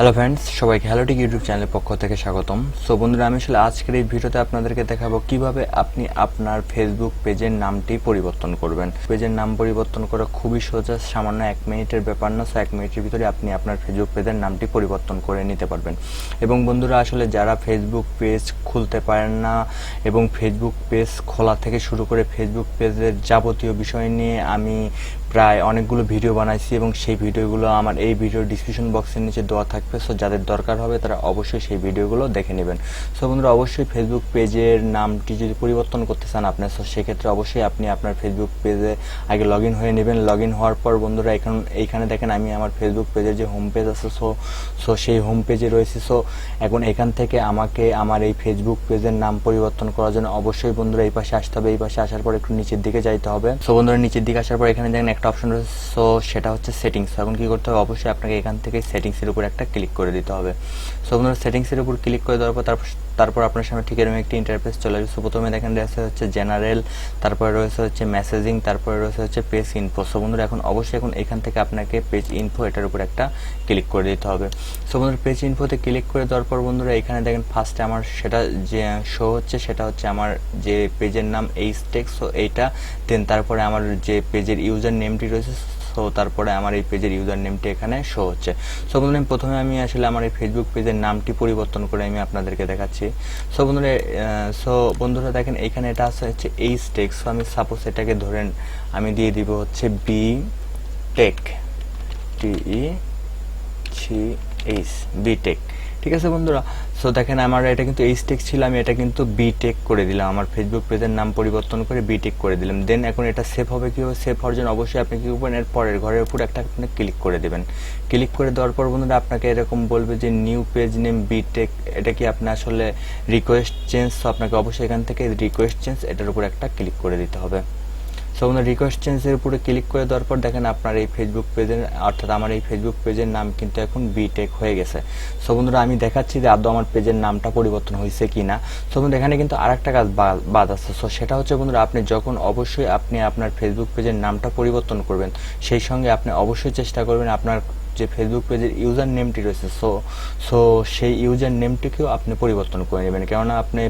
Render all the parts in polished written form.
Hello friends, সবাইকে হ্যালোটিক YouTube চ্যানেলের পক্ষ থেকে স্বাগতম। সো বন্ধুরা, আমি আসলে আজকের এই ভিডিওতে আপনাদেরকে দেখাবো কিভাবে আপনি আপনার ফেসবুক পেজের নামটি পরিবর্তন করবেন। পেজের নাম পরিবর্তন করা খুবই সোজা, সামান্য 1 মিনিটের ব্যাপার না। সো 1 মিনিটের ভিতরে আপনি আপনার ফেসবুক পেজের নামটি পরিবর্তন করে নিতে পারবেন। এবং বন্ধুরা, আসলে যারা ফেসবুক পেজ খুলতে পারেন না এবং ফেসবুক পেজ খোলা থেকে শুরু করে ফেসবুক পেজের যাবতীয় বিষয় নিয়ে আমি প্রায় অনেকগুলো ভিডিও বানাইছি এবং সেই ভিডিওগুলো আমার এই ভিডিওর ডিসক্রিপশন বক্সের নিচে দেওয়া থাকবে। সো যাদের দরকার হবে তারা অবশ্যই সেই ভিডিওগুলো দেখে নেবেন। সো বন্ধুরা, অবশ্যই ফেসবুক পেজের নামটি যদি পরিবর্তন করতে চান আপনার, সো সেক্ষেত্রে অবশ্যই আপনি আপনার ফেসবুক পেজে আগে লগ ইন হয়ে নেবেন। লগ ইন হওয়ার পর বন্ধুরা, এইখানে দেখেন আমি আমার ফেসবুক পেজের যে হোম পেজ আছে, সো সেই হোম পেজে রয়েছে। সো এখন এখান থেকে আমাকে আমার এই ফেসবুক পেজের নাম পরিবর্তন করার জন্য অবশ্যই বন্ধুরা এই পাশে আসতে হবে। এই পাশে আসার পর একটু নিচের দিকে যাইতে হবে। সো বন্ধুরা, নিচের দিকে আসার পর এখানে দেখেন একটা অপশন রয়েছে, সো সেটা হচ্ছে সেটিংস। এখন কি করতে হবে, অবশ্যই আপনাকে এখান থেকে সেটিংসের উপর একটা ক্লিক করে দিতে হবে। সো বন্ধুরা, সেটিংসের উপর ক্লিক করে দেওয়ার পর তারপর আপনার সামনে ঠিক এরকম একটি ইন্টারফেস চলে আসবে। সো প্রথমে দেখেন রয়েছে হচ্ছে জেনারেল, তারপরে রয়েছে হচ্ছে মেসেজিং, তারপরে রয়েছে হচ্ছে পেজ ইনফো। সো বন্ধুরা, অবশ্যই এখান থেকে আপনাকে পেজ ইনফো এটার উপর একটা ক্লিক করে দিতে হবে। সো বন্ধুরা, পেজ ইনফোতে ক্লিক করে দেওয়ার পর বন্ধুরা, এখানে দেখেন ফার্স্টে আমার সেটা যে শো হচ্ছে সেটা হচ্ছে আমার যে পেজের নাম এইচটেক। সো এইটা দেন তারপরে আমার যে পেজের ইউজার নেমটি রয়েছে, সো তারপরে আমার এই পেজের ইউজার নেমটি এখানে শো হচ্ছে। সো বন্ধুরা, প্রথমে আমি আসলে আমার এই ফেসবুক পেজের নামটি পরিবর্তন করে আমি আপনাদেরকে দেখাচ্ছি। সো বন্ধুরা দেখেন এখানে এটা আছে হচ্ছে এইচটেক। সো আমি সাপোজ এটাকে ধরেন আমি দিয়ে দিব হচ্ছে B tech, TECH, B tech. ঠিক আছে বন্ধুরা, সো দেখেন আমার এটা কিন্তু এইচটেক ছিল, আমি এটা কিন্তু বিটেক করে দিলাম। আমার ফেসবুক পেজের নাম পরিবর্তন করে বিটেক করে দিলাম। দেন এখন এটা সেভ হবে কীভাবে, সেভ হওয়ার জন্য অবশ্যই আপনি কি করবেন, এর পরের ঘরের উপর একটা আপনি ক্লিক করে দেবেন। ক্লিক করে দেওয়ার পর বন্ধুরা আপনাকে এরকম বলবে যে নিউ পেজ নেম বিটেক, এটা কি আপনি আসলে রিকোয়েস্ট চেঞ্জ। সো আপনাকে অবশ্যই এখান থেকে রিকোয়েস্ট চেঞ্জ এটার উপর একটা ক্লিক করে দিতে হবে। সো বন্ধুরা, রিকোয়েস্ট চেঞ্জের উপরে ক্লিক করে দেওয়ার পর দেখেন আপনার এই ফেসবুক পেজের অর্থাৎ আমার এই ফেসবুক পেজের নাম কিন্তু এখন বিটেক হয়ে গেছে। সো বন্ধুরা, আমি দেখাচ্ছি যে আদৌ আমার পেজের নামটা পরিবর্তন হয়েছে কিনা। সো বন্ধুরা, এখানে কিন্তু আরেকটা কাজ বাদ আছে। সো সেটা হচ্ছে বন্ধুরা, আপনি যখন অবশ্যই আপনি আপনার ফেসবুক পেজের নামটা পরিবর্তন করবেন, সেই সঙ্গে আপনি অবশ্যই চেষ্টা করবেন আপনার যে ফেসবুক পেজের ইউজার নেমটি রয়েছে, সো সেই ইউজার নেমটিকেও আপনি পরিবর্তন করে নেবেন। কেননা আপনি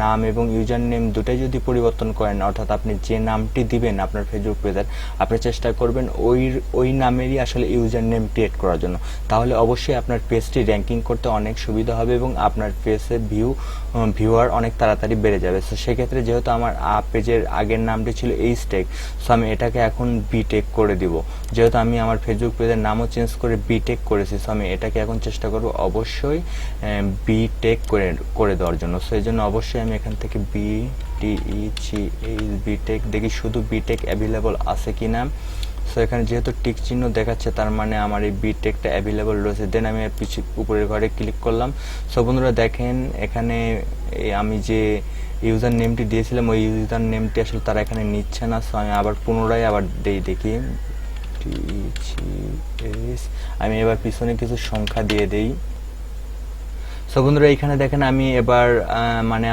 নাম এবং ইউজার নেম দুটাই যদি পরিবর্তন করেন, অর্থাৎ আপনি যে নামটি দিবেন আপনার ফেসবুক পেজের, আপনি চেষ্টা করবেন ওই নামেরই আসলে ইউজার নেম ক্রিয়েট করার জন্য। তাহলে অবশ্যই আপনার পেজটি র্যাঙ্কিং করতে অনেক সুবিধা হবে এবং আপনার পেজে ভিউয়ার অনেক তাড়াতাড়ি বেড়ে যাবে। সো সেক্ষেত্রে যেহেতু আমার পেজের আগের নামটি ছিল এইচটেক, সো আমি এটাকে এখন বিটেক করে দিব। যেহেতু আমি আমার ফেসবুক পেজের নামও চেঞ্জ করে বিটেক করেছি, সো আমি এটাকে এখন চেষ্টা করব অবশ্যই বিটেক করে দেওয়ার জন্য। সো এই জন্য অবশ্যই আমি এখান থেকে বিটেক দেখি শুধু বিটেক অ্যাভেলেবল আছে কিনা। সো এখানে যেহেতু টিক চিহ্ন দেখাচ্ছে তার মানে আমার এই বিটেকটা অ্যাভেলেবল রয়েছে। দেন আমি উপরের ঘরে ক্লিক করলাম। সো বন্ধুরা দেখেন এখানে আমি যে ইউজার নেমটি দিয়েছিলাম ওই ইউজার নেমটি আসলে তারা এখানে নিচ্ছে না। সো আমি আবার পুনরায় দেখি আমি এবার পিছনে কিছু সংখ্যা দিয়ে দেই। সো বন্ধুরা, এখানে দেখেন আমি এবার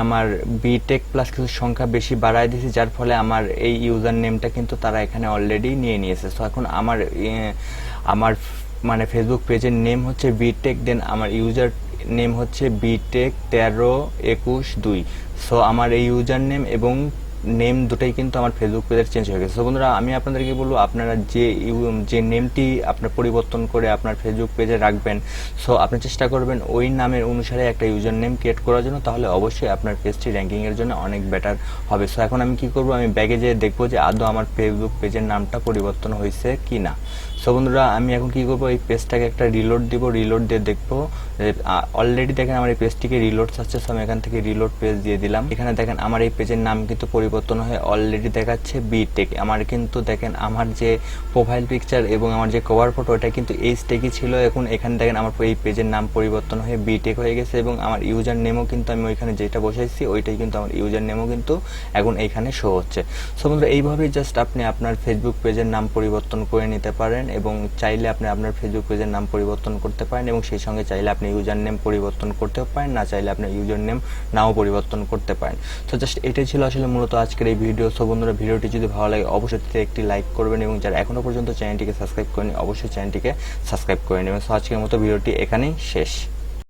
আমার বিটেক প্লাস কিছু সংখ্যা বেশি বাড়ায় দিয়েছি, যার ফলে আমার এই ইউজার নেমটা কিন্তু তারা এখানে অলরেডি নিয়ে নিয়েছে। সো এখন আমার ফেসবুক পেজের নেম হচ্ছে বিটেক, দেন আমার ইউজার নেম হচ্ছে বিটেক 1321 2। সো আমার এই ইউজার নেম এবং নেম দুটাই কিন্তু আমার ফেসবুক পেজের চেঞ্জ হয়ে গেছে। সো বন্ধুরা, আমি আপনাদেরকে বলবো আপনারা যে নেমটি আপনার পরিবর্তন করে আপনার ফেসবুক পেজে রাখবেন, সো আপনি চেষ্টা করবেন ওই নামের অনুসারে একটা ইউজার নেম ক্রিয়েট করার জন্য। তাহলে অবশ্যই আপনার পেজটি র্যাঙ্কিংয়ের জন্য অনেক বেটার হবে। সো এখন আমি কি করব, আমি ব্যাগে যেয়ে দেখবো যে আদৌ আমার ফেসবুক পেজের নামটা পরিবর্তন হয়েছে কি না। সো বন্ধুরা, আমি এখন কি করবো, এই পেজটাকে একটা রিলোড দিব। রিলোড দিয়ে দেখবো অলরেডি দেখেন আমার এই পেজটিকে রিলোড চাচ্ছে। সো আমি এখান থেকে রিলোড পেজ দিয়ে দিলাম। এখানে দেখেন আমার এই পেজের নাম কিন্তু পরিবর্তন হয়ে অলরেডি দেখাচ্ছে বিটেক। আমার কিন্তু দেখেন আমার যে প্রোফাইল পিকচার এবং আমার যে কভার ফটো ওটা কিন্তু এইচটেকই ছিল। এখন এখানে দেখেন আমার এই পেজের নাম পরিবর্তন হয়ে বিটেক হয়ে গেছে এবং আমার ইউজার নেমও কিন্তু আমি ওইখানে যেটা বসাইছি ওইটাই কিন্তু আমার ইউজার নেমও কিন্তু এখন এইখানে শো হচ্ছে। সো বন্ধুরা, এইভাবেই জাস্ট আপনি আপনার ফেসবুক পেজের নাম পরিবর্তন করে নিতে পারেন এবং চাইলে আপনি আপনার ফেসবুক পেজের নাম পরিবর্তন করতে পারেন এবং সেই সঙ্গে চাইলে আপনি ইউজার নেম পরিবর্তন করতেও পারেন, না চাইলে আপনি ইউজার নেম নাও পরিবর্তন করতে পারেন। তো জাস্ট এটাই ছিল আসলে মূলত আজকের এই ভিডিও। সো বন্ধুরা, ভিডিওটি যদি ভালো লাগে অবশ্যই একটি লাইক করবেন এবং যারা এখনো পর্যন্ত চ্যানেলটিকে সাবস্ক্রাইব করেনি অবশ্যই চ্যানেলটিকে সাবস্ক্রাইব করে নেবেন। সো আজকের মতো ভিডিওটি এখানেই শেষ।